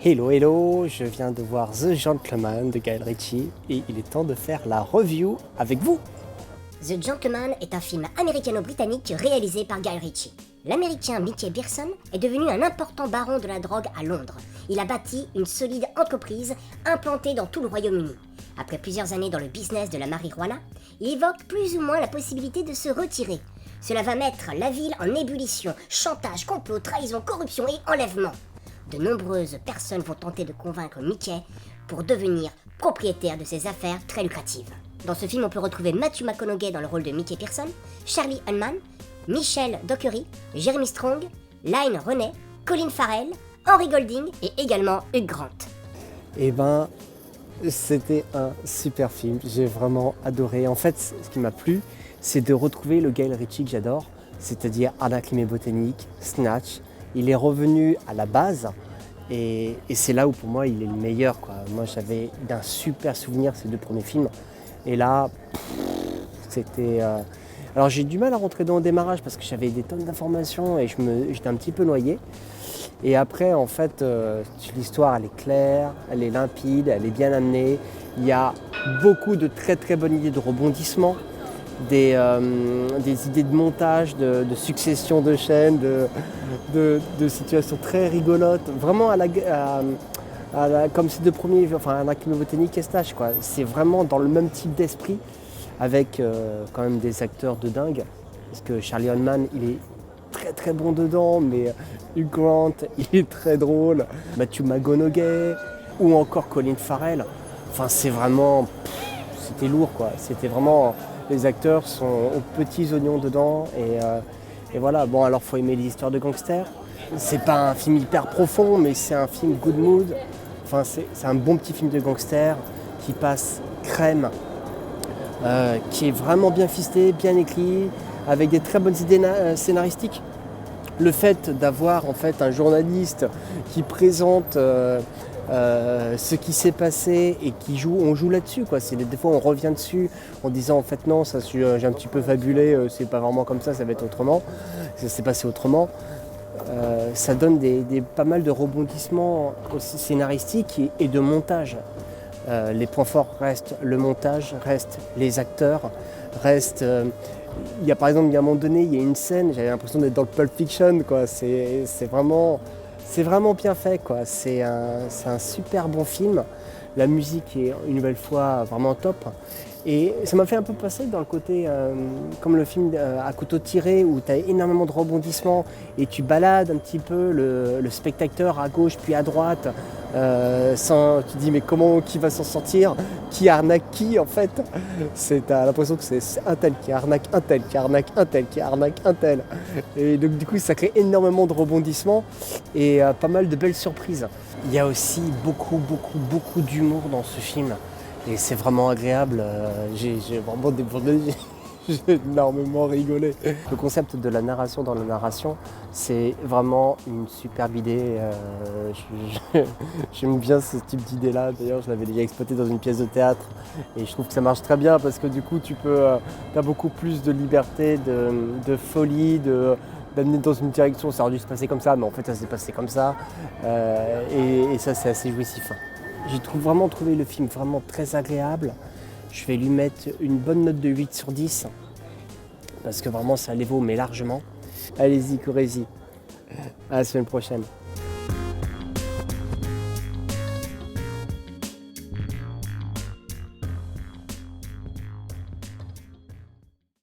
Hello, hello, je viens de voir The Gentleman de Guy Ritchie et il est temps de faire la review avec vous. The Gentleman est un film américano-britannique réalisé par Guy Ritchie. L'Américain Mickey Pearson est devenu un important baron de la drogue à Londres. Il a bâti une solide entreprise implantée dans tout le Royaume-Uni. Après plusieurs années dans le business de la marijuana, il évoque plus ou moins la possibilité de se retirer. Cela va mettre la ville en ébullition, chantage, complot, trahison, corruption et enlèvement. De nombreuses personnes vont tenter de convaincre Mickey pour devenir propriétaire de ses affaires très lucratives. Dans ce film, on peut retrouver Matthew McConaughey dans le rôle de Mickey Pearson, Charlie Hunnam, Michelle Dockery, Jeremy Strong, Lynne Renee, Colin Farrell, Henry Golding et également Hugh Grant. Eh ben, c'était un super film, j'ai vraiment adoré. En fait, ce qui m'a plu, c'est de retrouver le Guy Ritchie que j'adore, c'est-à-dire Anatomie botanique, Snatch. Il est revenu à la base et c'est là où pour moi il est le meilleur, quoi. Moi j'avais un super souvenir de ces deux premiers films et là c'était... Alors j'ai du mal à rentrer dans le démarrage parce que j'avais des tonnes d'informations et j'étais un petit peu noyé. Et après en fait l'histoire elle est claire, elle est limpide, elle est bien amenée. Il y a beaucoup de très très bonnes idées de rebondissement. Des idées de montage, de succession de chaînes, de situations très rigolotes, vraiment comme ces deux premiers, enfin Anatomie botanique et Snatch, quoi. C'est vraiment dans le même type d'esprit, avec quand même des acteurs de dingue, parce que Charlie Hunnam, il est très très bon dedans, mais Hugh Grant, il est très drôle, Matthew McConaughey, ou encore Colin Farrell, enfin c'est vraiment, c'était lourd, quoi, c'était vraiment... Les acteurs sont aux petits oignons dedans et voilà. Bon, alors faut aimer les histoires de gangsters. C'est pas un film hyper profond, mais c'est un film good mood. Enfin, c'est un bon petit film de gangsters qui passe crème, qui est vraiment bien fisté, bien écrit, avec des très bonnes idées scénaristiques. Le fait d'avoir en fait un journaliste qui présente ce qui s'est passé et on joue là-dessus, quoi. Des fois on revient dessus en disant en fait non, ça j'ai un petit peu fabulé, c'est pas vraiment comme ça va être autrement, ça s'est passé autrement. Ça donne pas mal de rebondissements aussi scénaristiques et de montage. Les points forts restent le montage, restent les acteurs, restent... il y a par exemple, il y a un moment donné, il y a une scène, j'avais l'impression d'être dans le Pulp Fiction, quoi. C'est vraiment bien fait, quoi. C'est un super bon film. La musique est une nouvelle fois vraiment top. Et ça m'a fait un peu passer dans le côté, comme le film à couteau tiré, où tu as énormément de rebondissements et tu balades un petit peu le spectateur à gauche puis à droite. Tu te dis mais qui va s'en sortir, qui arnaque qui en fait. T'as l'impression que c'est un tel qui arnaque un tel, qui arnaque un tel, qui arnaque un tel. Et donc du coup ça crée énormément de rebondissements et pas mal de belles surprises. Il y a aussi beaucoup d'humour dans ce film. Et c'est vraiment agréable, j'ai vraiment débordé, j'ai énormément rigolé. Le concept de la narration dans la narration, c'est vraiment une superbe idée. J'aime bien ce type d'idée-là. D'ailleurs, je l'avais déjà exploité dans une pièce de théâtre. Et je trouve que ça marche très bien parce que du coup, tu as beaucoup plus de liberté, de folie, d'amener dans une direction. Ça aurait dû se passer comme ça, mais en fait, ça s'est passé comme ça. Et ça, c'est assez jouissif. J'ai vraiment trouvé le film vraiment très agréable. Je vais lui mettre une bonne note de 8 sur 10 parce que vraiment ça les vaut, mais largement. Allez-y, courez-y. À la semaine prochaine.